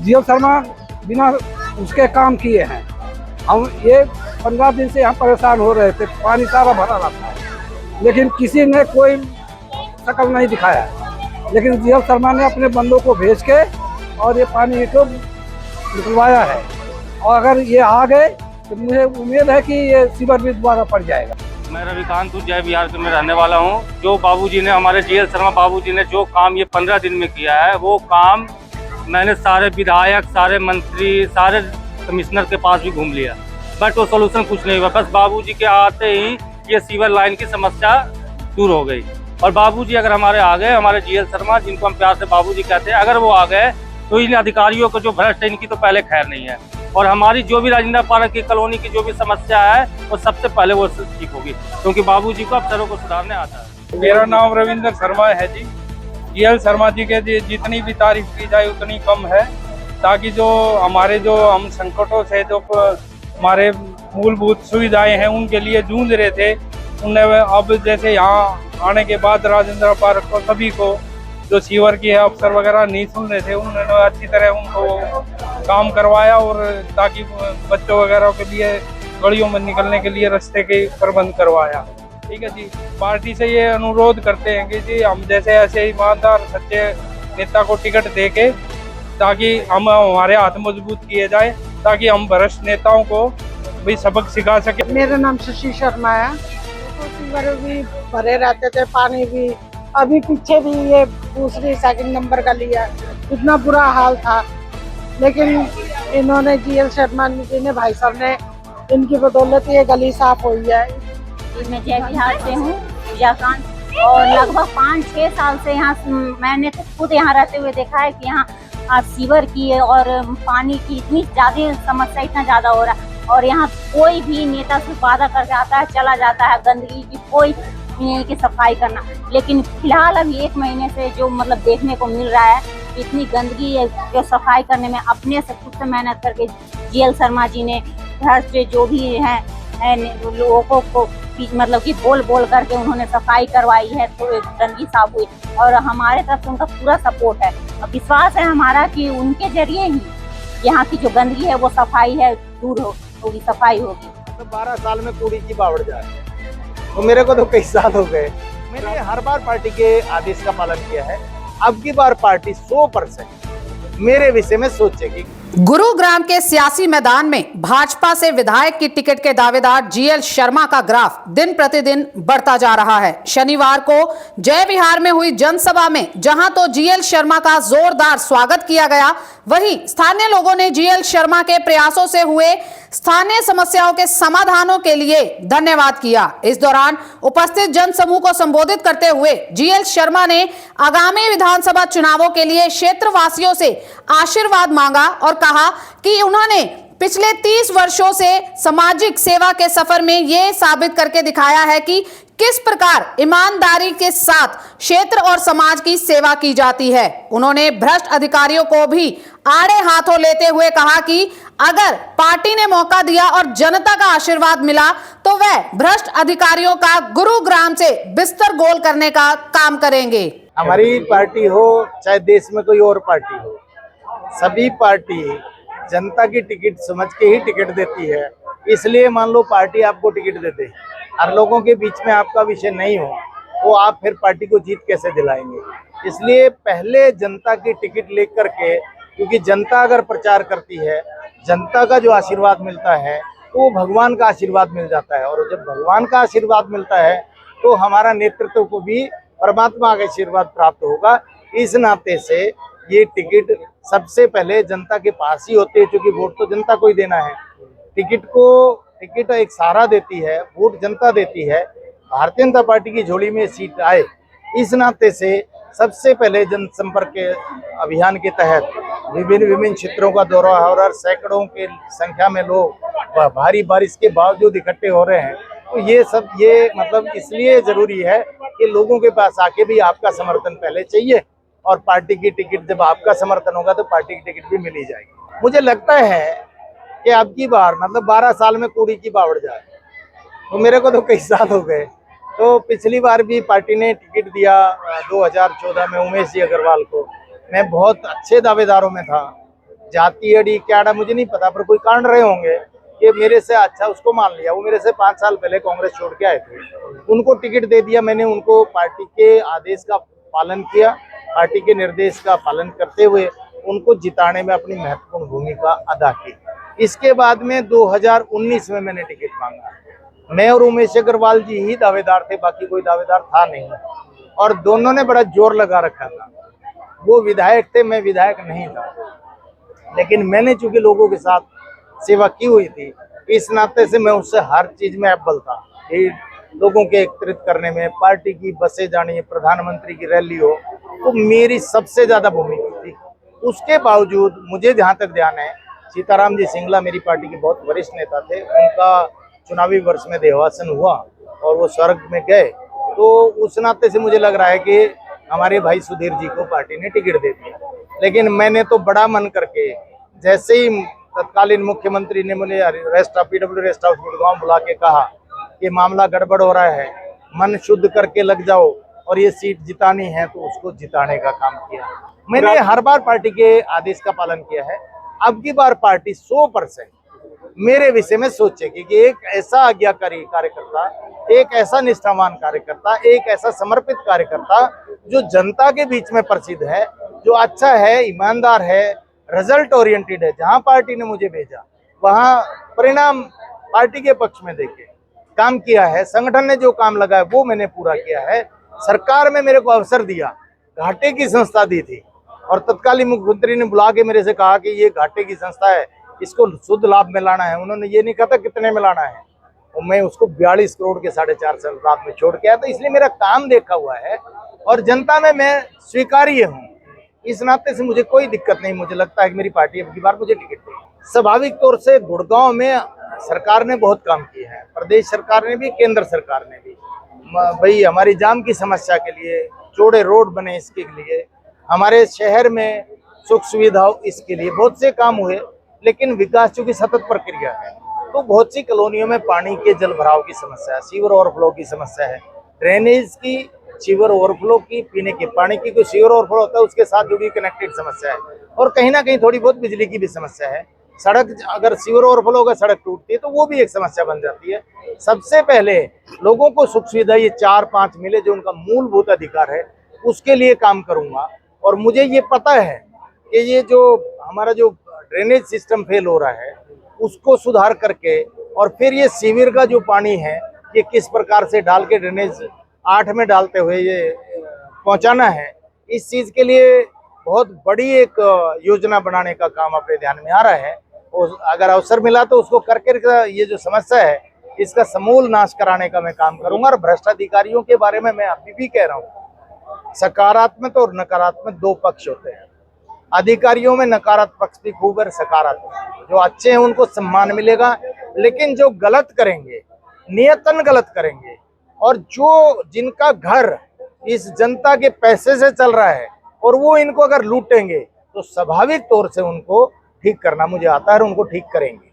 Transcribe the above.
GL Sharma बिना उसके काम किए हैं। हम ये 15 दिन से हम परेशान हो रहे थे, पानी सारा भरा रहता है, लेकिन किसी ने कोई शकल नहीं दिखाया। लेकिन जीएल शर्मा ने अपने बंदों को भेज के और ये पानी को निकलवाया है, और अगर ये आ गए तो मुझे उम्मीद है कि ये सीवर भी दोबारा पड़ जाएगा। मैं रविकांत जय बिहार में रहने वाला हूँ। जो बाबूजी ने, हमारे जीएल शर्मा बाबूजी ने जो काम ये 15 दिन में किया है, वो काम मैंने सारे विधायक, सारे मंत्री, सारे कमिश्नर के पास भी घूम लिया, बट वो सोल्यूशन कुछ नहीं हुआ। बस बाबूजी के आते ही ये सीवर लाइन की समस्या दूर हो गई। और बाबूजी अगर हमारे आ गए, हमारे जीएल शर्मा, जिनको हम प्यार से बाबूजी कहते हैं, अगर वो आ गए तो इन अधिकारियों को जो भ्रष्ट है, इनकी तो पहले खैर नहीं है। और हमारी जो भी राजेंद्र पार्क की कॉलोनी की जो भी समस्या है, वो सबसे पहले वो ठीक होगी, क्योंकि बाबूजी को अफसरों को सुधारने आता है। मेरा नाम रविंद्र शर्मा है जी। जीएल शर्मा जी के जितनी भी तारीफ की जाए उतनी कम है, ताकि जो हम संकटों से जो हमारे मूलभूत सुविधाएं हैं उनके लिए जूझ रहे थे, उन्हें अब जैसे यहाँ आने के बाद राजेंद्र पार्क को सभी को जो सीवर की है अफसर वगैरह नहीं सुन रहे थे, उन्होंने अच्छी तरह उनको काम करवाया, और ताकि बच्चों वगैरह के लिए गलियों में निकलने के लिए रास्ते के प्रबंध करवाया। ठीक है जी। पार्टी से ये अनुरोध करते हैं कि जी हम जैसे ऐसे ईमानदार सच्चे नेता को टिकट दे के, ताकि हम हमारे हाथ मजबूत किए जाए, ताकि हम भ्रष्ट नेताओं को भी सबक सिखा सके। मेरा नाम शशि शर्मा है। तो सीवर भी भरे रहते थे, पानी भी, अभी पीछे भी ये दूसरी सेकंड नंबर का लिया, इतना बुरा हाल था। लेकिन इन्होंने जीएल शर्मा जी ने, भाई साहब ने, इनकी बदौलत ये गली साफ हुई है। मैं जय बिहार से हूँ, विजयकांत, और लगभग 5-6 साल से यहाँ मैंने तो खुद यहाँ रहते हुए देखा है कि यहाँ सीवर की और पानी की इतनी ज़्यादा समस्या, इतना ज़्यादा हो रहा है। और यहाँ कोई भी नेता सिर्फ वादा करके आता है, चला जाता है, गंदगी की कोई नहीं की सफाई करना। लेकिन फिलहाल अभी 1 महीने से जो मतलब देखने को मिल रहा है, इतनी गंदगी है, जो सफाई करने में अपने से खुद से मेहनत करके जीएल शर्मा जी ने घर से जो भी है लोगों को मतलब कि बोल करके उन्होंने सफाई करवाई है, तो गंदगी साफ हुई। और हमारे तरफ से उनका पूरा सपोर्ट है, और विश्वास है हमारा कि उनके जरिए ही यहाँ की जो गंदगी है वो सफाई है दूर होगी, सफाई होगी। तो 12 साल में कूड़ी की बावड़ जाए, तो मेरे को तो कई साल हो गए। मैंने हर बार पार्टी के आदेश का पालन किया है। अब की बार पार्टी 100% मेरे विषय में सोचेगी। गुरुग्राम के सियासी मैदान में भाजपा से विधायक की टिकट के दावेदार जीएल शर्मा का ग्राफ दिन प्रतिदिन बढ़ता जा रहा है। शनिवार को जय विहार में हुई जनसभा में जहां तो जीएल शर्मा का जोरदार स्वागत किया गया, वहीं स्थानीय लोगों ने जीएल शर्मा के प्रयासों से हुए स्थानीय समस्याओं के समाधानों के लिए धन्यवाद किया। इस दौरान उपस्थित जनसमूह को संबोधित करते हुए जीएल शर्मा ने आगामी विधानसभा चुनावों के लिए क्षेत्रवासियों से आशीर्वाद मांगा और कहा कि उन्होंने पिछले 30 वर्षों से सामाजिक सेवा के सफर में ये साबित करके दिखाया है कि किस प्रकार ईमानदारी के साथ क्षेत्र और समाज की सेवा की जाती है। उन्होंने भ्रष्ट अधिकारियों को भी आड़े हाथों लेते हुए कहा कि अगर पार्टी ने मौका दिया और जनता का आशीर्वाद मिला तो वह भ्रष्ट अधिकारियों का गुरुग्राम से बिस्तर गोल करने का काम करेंगे। हमारी पार्टी हो चाहे देश में कोई और पार्टी हो, सभी पार्टी जनता की टिकट समझ के ही टिकट देती है। इसलिए मान लो पार्टी आपको टिकट देते, हर लोगों के बीच में आपका विषय नहीं हो, तो आप फिर पार्टी को जीत कैसे दिलाएंगे। इसलिए पहले जनता की टिकट लेकर के, क्योंकि जनता अगर प्रचार करती है, जनता का जो आशीर्वाद मिलता है, तो भगवान का आशीर्वाद मिल जाता है, और जब भगवान का आशीर्वाद मिलता है तो हमारा नेतृत्व को भी परमात्मा का आशीर्वाद प्राप्त होगा। इस नाते से ये टिकट सबसे पहले जनता के पास ही होते हैं, क्योंकि वोट तो जनता को ही देना है। टिकट एक सहारा देती है, वोट जनता देती है। भारतीय जनता पार्टी की झोली में सीट आए, इस नाते से सबसे पहले जनसंपर्क के अभियान के तहत विभिन्न क्षेत्रों का दौरा हो रहा है। सैकड़ों के संख्या में लोग भारी बारिश के बावजूद इकट्ठे हो रहे हैं। तो ये मतलब इसलिए जरूरी है कि लोगों के पास आके भी आपका समर्थन पहले चाहिए, और पार्टी की टिकट जब आपका समर्थन होगा तो पार्टी की टिकट भी मिली जाएगी। मुझे लगता है कि अब की बार मतलब 12 साल में कूड़ी की बावड़ जाए, तो मेरे को तो कई साल हो गए। तो पिछली बार भी पार्टी ने टिकट दिया 2014 में उमेश जी अग्रवाल को। मैं बहुत अच्छे दावेदारों में था, जाति अड़ी क्या मुझे नहीं पता, पर कोई कारण रहे होंगे कि मेरे से अच्छा उसको मान लिया। वो मेरे से 5 साल पहले कांग्रेस छोड़ के आए थे, उनको टिकट दे दिया। मैंने उनको पार्टी के आदेश का पालन किया, पार्टी के निर्देश का पालन करते हुए उनको जिताने में अपनी महत्वपूर्ण भूमिका अदा की। इसके बाद में 2019 में मैंने टिकट मांगा। मैं और उमेश अग्रवाल जी ही दावेदार थे, बाकी कोई दावेदार था नहीं, और दोनों ने बड़ा जोर लगा रखा था। वो विधायक थे, मैं विधायक नहीं था, लेकिन मैंने चूंकि लोगों के साथ सेवा की हुई थी, इस नाते से मैं उससे हर चीज में अव्वल था। ये लोगों के एकत्रित करने में, पार्टी की बसें जानी, प्रधानमंत्री की रैली हो, तो मेरी सबसे ज्यादा भूमिका थी। उसके बावजूद मुझे जहाँ तक ध्यान है, सीताराम जी सिंगला मेरी पार्टी के बहुत वरिष्ठ नेता थे, उनका चुनावी वर्ष में देहावसान हुआ और वो स्वर्ग में गए। तो उस नाते से मुझे लग रहा है कि हमारे भाई सुधीर जी को पार्टी ने टिकट दे दिया। लेकिन मैंने तो बड़ा मन करके, जैसे ही तत्कालीन मुख्यमंत्री ने मुझे PW रेस्ट हाउस गुड़गांव बुला के कहा कि मामला गड़बड़ हो रहा है, मन शुद्ध करके लग जाओ और ये सीट जितानी है, तो उसको जिताने का काम किया। मैंने हर बार पार्टी के आदेश का पालन किया है। अब की बार पार्टी 100% मेरे विषय में सोचेगी कि एक ऐसा आज्ञाकारी कार्यकर्ता, एक ऐसा निष्ठावान कार्यकर्ता, एक ऐसा समर्पित कार्यकर्ता जो जनता के बीच में प्रसिद्ध है, जो अच्छा है, ईमानदार है, रिजल्ट ओरिएंटेड है। जहां पार्टी ने मुझे भेजा वहां परिणाम पार्टी के पक्ष में देके काम किया है। संगठन ने जो काम लगाया वो मैंने पूरा किया है। सरकार में मेरे को अवसर दिया, घाटे की संस्था दी थी, और तत्कालीन मुख्यमंत्री ने बुला के मेरे से कहा कि ये घाटे की संस्था है, इसको शुद्ध लाभ में लाना है। उन्होंने ये नहीं कहा था कितने में लाना है, और मैं उसको 42 करोड़ के 4.5 लाख में छोड़ के आया। तो इसलिए मेरा काम देखा हुआ है और जनता में मैं स्वीकार्य हूँ। इस नाते से मुझे कोई दिक्कत नहीं। मुझे लगता है कि मेरी पार्टी अब की बार मुझे टिकट देगी। स्वाभाविक तौर से गुड़गांव में सरकार ने बहुत काम किया है, प्रदेश सरकार ने भी, केंद्र सरकार ने भी। भाई हमारी जाम की समस्या के लिए चौड़े रोड बने, इसके लिए हमारे शहर में सुख सुविधा, इसके लिए बहुत से काम हुए। लेकिन विकास चूंकि सतत प्रक्रिया है, तो बहुत सी कॉलोनियों में पानी के जल भराव की समस्या है, सीवर ओवरफ्लो की समस्या है, ड्रेनेज की, सीवर ओवरफ्लो की, पीने के पानी की। कोई सीवर ओवरफ्लो होता है उसके साथ जुड़ी कनेक्टेड समस्या है, और कहीं ना कहीं थोड़ी बहुत बिजली की भी समस्या है। सड़क, अगर सीवर ओवरफ्लो होगा, सड़क टूटती है तो वो भी एक समस्या बन जाती है। सबसे पहले लोगों को सुख सुविधा ये 4-5 मिले, जो उनका मूलभूत अधिकार है, उसके लिए काम करूंगा। और मुझे ये पता है कि ये जो हमारा जो ड्रेनेज सिस्टम फेल हो रहा है, उसको सुधार करके, और फिर ये सीवर का जो पानी है ये किस प्रकार से डाल के ड्रेनेज 8 में डालते हुए ये पहुंचाना है, इस चीज के लिए बहुत बड़ी एक योजना बनाने का काम अपने ध्यान में आ रहा है। और अगर अवसर मिला तो उसको करके ये जो समस्या है इसका समूल नाश कराने का मैं काम करूंगा। और भ्रष्ट अधिकारियों के बारे में मैं अभी भी कह रहा हूँ, सकारात्मक और नकारात्मक 2 पक्ष होते हैं। अधिकारियों में नकारात्मक पक्ष भी खूब है, सकारात्मक। जो अच्छे हैं उनको सम्मान मिलेगा, लेकिन जो गलत करेंगे, नियतन गलत करेंगे, और जो जिनका घर इस जनता के पैसे से चल रहा है और वो इनको अगर लूटेंगे, तो स्वाभाविक तौर से उनको ठीक करना मुझे आता है और उनको ठीक करेंगे।